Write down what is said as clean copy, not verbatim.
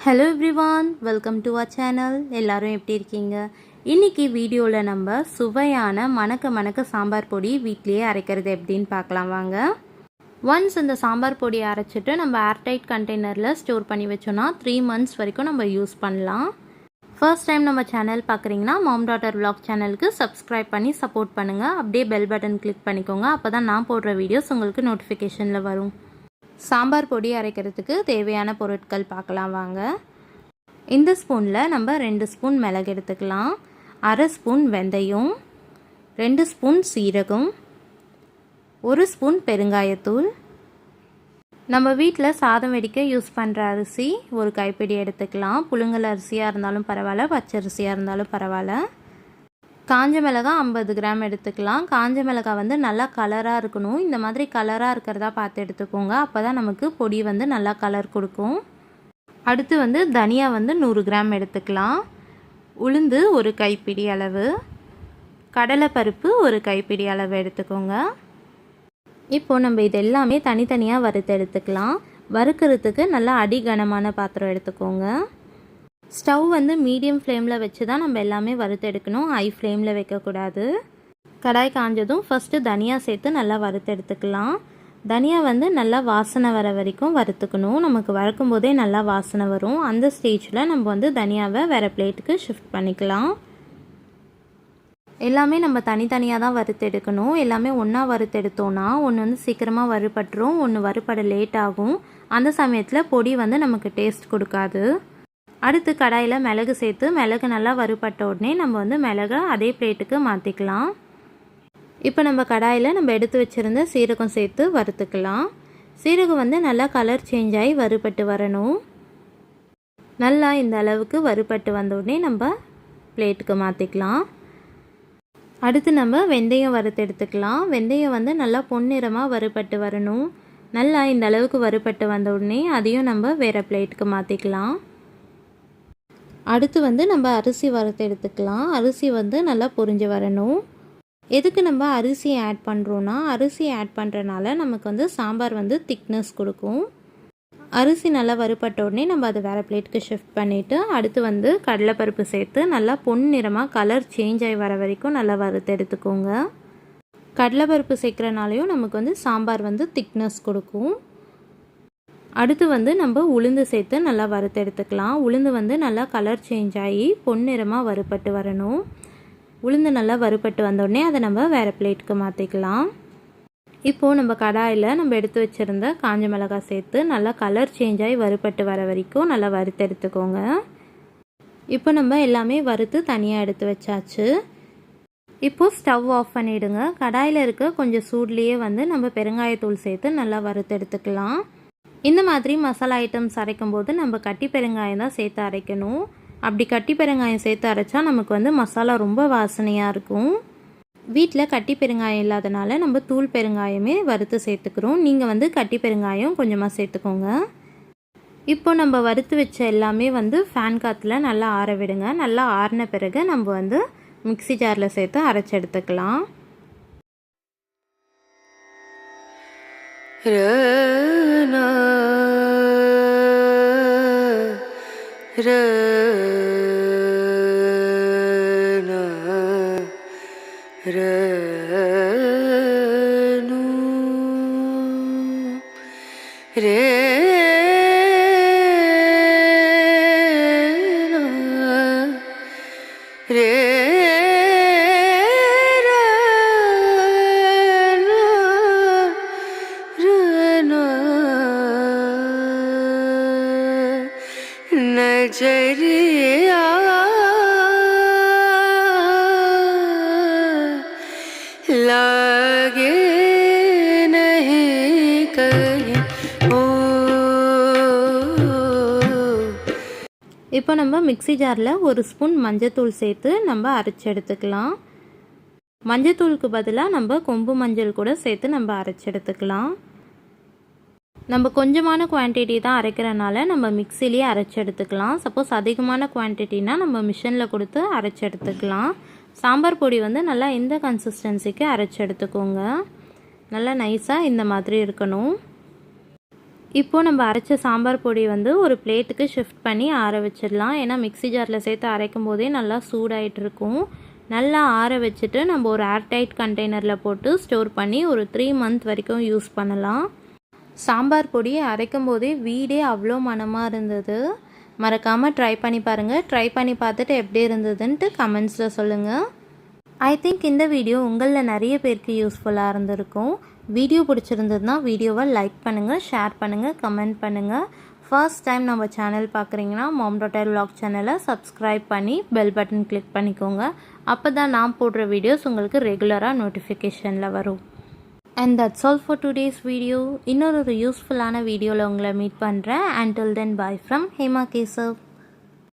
Hello everyone, welcome to our channel. எல்லாரும் எப்படி இருக்கீங்க? இன்றைக்கி வீடியோவில் நம்ம சுவையான மணக்க சாம்பார் பொடி வீட்லேயே அரைக்கிறது எப்படின்னு பார்க்கலாம் வாங்க. ஒன்ஸ் இந்த சாம்பார் பொடியை அரைச்சிட்டு நம்ம ஏர்டைட் கண்டெய்னரில் ஸ்டோர் பண்ணி வச்சோன்னா 3 months வரைக்கும் நம்ம யூஸ் பண்ணலாம். ஃபர்ஸ்ட் டைம் நம்ம சேனல் பார்க்குறீங்கன்னா மாம் டாட்டர் விலாக் சேனலுக்கு சப்ஸ்கிரைப் பண்ணி சப்போர்ட் பண்ணுங்கள். அப்படியே பெல் பட்டன் கிளிக் பண்ணிக்கோங்க. அப்போ தான் நான் போடுற வீடியோஸ் உங்களுக்கு நோட்டிஃபிகேஷனில் வரும். சாம்பார் பொடி அரைக்கிறதுக்கு தேவையான பொருட்கள் பார்க்கலாம் வாங்க. இந்த ஸ்பூனில் நம்ம 2 ஸ்பூன் மிளகு எடுத்துக்கலாம், 1/2 ஸ்பூன் வெந்தயம், 2 ஸ்பூன் சீரகம், 1 ஸ்பூன் பெருங்காயத்தூள். நம்ம வீட்டில் சாதம் வெடிக்க யூஸ் பண்ணுற அரிசி ஒரு கைப்பிடி எடுத்துக்கலாம். புழுங்கல் அரிசியாக இருந்தாலும் பரவாயில்ல, பச்சரிசியாக இருந்தாலும் பரவாயில்ல. காஞ்ச மிளகாய் 50 கிராம் எடுத்துக்கலாம். காஞ்ச மிளகாய் நல்லா கலராக இருக்கணும். இந்த மாதிரி கலராக இருக்கிறதா பார்த்து எடுத்துக்கோங்க. அப்போ தான் நமக்கு பொடி நல்லா கலர் கொடுக்கும். அடுத்து தனியா 100 கிராம் எடுத்துக்கலாம். உளுந்து ஒரு கைப்பிடி அளவு, கடலைப்பருப்பு ஒரு கைப்பிடி அளவு எடுத்துக்கோங்க. இப்போது நம்ம இது எல்லாமே தனித்தனியாக வறுத்து எடுத்துக்கலாம். வறுக்கிறதுக்கு நல்லா அடிகனமான பாத்திரம் எடுத்துக்கோங்க. ஸ்டவ் மீடியம் ஃப்ளேமில் வச்சு தான் நம்ம எல்லாமே வறுத்து எடுக்கணும். ஹை ஃப்ளேமில் வைக்கக்கூடாது. கடாய் காஞ்சதும் ஃபஸ்ட்டு தனியா சேர்த்து நல்லா வறுத்து எடுத்துக்கலாம். தனியா நல்லா வாசனை வர வரைக்கும் வறுத்துக்கணும். நமக்கு வறுக்கும் போதே நல்லா வாசனை வரும். அந்த ஸ்டேஜில் நம்ம தனியாவை வேறு பிளேட்டுக்கு ஷிஃப்ட் பண்ணிக்கலாம். எல்லாமே நம்ம தனித்தனியாக தான் வறுத்து எடுக்கணும். எல்லாமே ஒன்றா வறுத்து எடுத்தோன்னா ஒன்று சீக்கிரமாக வறுபட்டுரும், ஒன்று வறுபட லேட் ஆகும். அந்த சமயத்தில் பொடி நமக்கு டேஸ்ட் கொடுக்காது. அடுத்து கடாயில் மிளகு சேர்த்து மிளகு நல்லா வறுபட்ட உடனே நம்ம மிளகை அதே பிளேட்டுக்கு மாற்றிக்கலாம். இப்போ நம்ம கடாயில் நம்ம எடுத்து வச்சுருந்த சீரகம் சேர்த்து வறுத்துக்கலாம். சீரகம் நல்லா கலர் சேஞ்ச் ஆகி வறுபட்டு வரணும். நல்லா இந்த அளவுக்கு வறுபட்டு வந்த உடனே நம்ம பிளேட்டுக்கு மாற்றிக்கலாம். அடுத்து நம்ம வெந்தயம் வறுத்து எடுத்துக்கலாம். வெந்தயம் நல்லா பொன்னிறமாக வறுபட்டு வரணும். நல்லா இந்த அளவுக்கு வறுபட்டு வந்த உடனே அதையும் நம்ம வேறு பிளேட்டுக்கு மாற்றிக்கலாம். அடுத்து நம்ம அரிசி வறுத்து எடுத்துக்கலாம். அரிசி நல்லா பொரிஞ்சு வரணும். எதுக்கு நம்ம அரிசி ஆட் பண்ணுறோன்னா, அரிசி ஆட் பண்ணுறனால நமக்கு சாம்பார் திக்னஸ் கொடுக்கும். அரிசி நல்லா வறுபட்ட உடனே நம்ம அதை வேறு பிளேட்டுக்கு ஷிஃப்ட் பண்ணிவிட்டு அடுத்து கடலைப்பருப்பு சேர்த்து நல்லா பொன்னிறமாக கலர் சேஞ்ச் ஆகி வர வரைக்கும் நல்லா வறுத்து எடுத்துக்கோங்க. கடலைப்பருப்பு சேர்க்குறனாலையும் நமக்கு சாம்பார் திக்னஸ் கொடுக்கும். அடுத்து நம்ம உளுந்து சேர்த்து நல்லா வறுத்து எடுத்துக்கலாம். உளுந்து நல்லா கலர் சேஞ்ச் ஆகி பொன்னிறமாக வறுபட்டு வரணும். உளுந்து நல்லா வறுபட்டு வந்தோடனே அதை நம்ம வேறு பிளேட்டுக்கு மாற்றிக்கலாம். இப்போது நம்ம கடாயில் நம்ம எடுத்து வச்சுருந்த காஞ்ச மிளகாய் சேர்த்து நல்லா கலர் சேஞ்ச் ஆகி வறுபட்டு வர வரைக்கும் நல்லா வறுத்து எடுத்துக்கோங்க. இப்போ நம்ம எல்லாமே வறுத்து தனியாக எடுத்து வச்சாச்சு. இப்போது ஸ்டவ் ஆஃப் பண்ணிவிடுங்க. கடாயில் இருக்க கொஞ்சம் சூட்லேயே நம்ம பெருங்காயத்தூள் சேர்த்து நல்லா வறுத்து எடுத்துக்கலாம். இந்த மாதிரி மசாலா ஐட்டம்ஸ் அரைக்கும்போது நம்ம கட்டி பெருங்காயம் தான் சேர்த்து அரைக்கணும். அப்படி கட்டி பெருங்காயம் சேர்த்து அரைச்சா நமக்கு மசாலா ரொம்ப வாசனையாக இருக்கும். வீட்டில் கட்டி பெருங்காயம் இல்லாதனால நம்ம தூள் பெருங்காயமே வறுத்து சேர்த்துக்கிறோம். நீங்கள் கட்டி பெருங்காயம் கொஞ்சமாக சேர்த்துக்கோங்க. இப்போ நம்ம வறுத்து வச்ச எல்லாமே ஃபேன் காற்றுல நல்லா ஆற விடுங்க. நல்லா ஆறின பிறகு நம்ம மிக்ஸி ஜாரில் சேர்த்து அரைச்சி எடுத்துக்கலாம். नजरिया लागे नहीं कहीं ओ. இப்போ நம்ம மிக்ஸி ஜாரில் 1 ஸ்பூன் மஞ்சத்தூள் சேர்த்து நம்ம அரைச்சி எடுத்துக்கலாம். மஞ்சத்தூளுக்கு பதிலாக நம்ம கொம்பு மஞ்சள் கூட சேர்த்து நம்ம அரைச்சி எடுத்துக்கலாம். நம்ம கொஞ்சமான குவான்டிட்டி தான் அரைக்கிறனால நம்ம மிக்ஸிலேயே அரைச்சி எடுத்துக்கலாம். சப்போஸ் அதிகமான குவான்டிட்டினா நம்ம மிஷினில் கொடுத்து அரைச்சி எடுத்துக்கலாம். சாம்பார் பொடி நல்லா இந்த கன்சிஸ்டன்சிக்கு அரைச்சி எடுத்துக்கோங்க. நல்லா நைஸாக இந்த மாதிரி இருக்கணும். இப்போது நம்ம அரைச்ச சாம்பார் பொடி வந்து ஒரு பிளேட்டுக்கு ஷிஃப்ட் பண்ணி ஆற வச்சிடலாம். ஏன்னா மிக்ஸி ஜாரில் சேர்த்து அரைக்கும் போதே நல்லா சூடாயிட்டு இருக்கும். நல்லா ஆற வச்சுட்டு நம்ம ஒரு ஏர்டைட் கண்டெய்னரில் போட்டு ஸ்டோர் பண்ணி ஒரு 3 மந்த் வரைக்கும் யூஸ் பண்ணலாம். சாம்பார் பொடி அரைக்கும் போதே வீடே அவ்வளோ மணமாக இருந்தது. மறக்காமல் ட்ரை பண்ணி பாருங்கள். ட்ரை பண்ணி பார்த்துட்டு எப்படி இருந்ததுன்ட்டு கமெண்ட்ஸில் சொல்லுங்கள். ஐ திங்க் இந்த வீடியோ உங்களில் நிறைய பேருக்கு யூஸ்ஃபுல்லாக இருந்திருக்கும். வீடியோ பிடிச்சிருந்ததுன்னா வீடியோவை லைக் பண்ணுங்கள், ஷேர் பண்ணுங்கள், கமெண்ட் பண்ணுங்கள். ஃபர்ஸ்ட் டைம் நம்ம சேனல் பார்க்குறீங்கன்னா mom.l vlog சேனலை சப்ஸ்கிரைப் பண்ணி பெல் பட்டன் கிளிக் பண்ணிக்கோங்க. அப்போ தான் நான் போடுற வீடியோஸ் உங்களுக்கு ரெகுலராக நோட்டிஃபிகேஷனில் வரும். And that's all for today's video. இன்னொரு யூஸ்ஃபுல்லான வீடியோவில் உங்களை மீட் பண்ணுறேன். until then bye from Hema Keshav.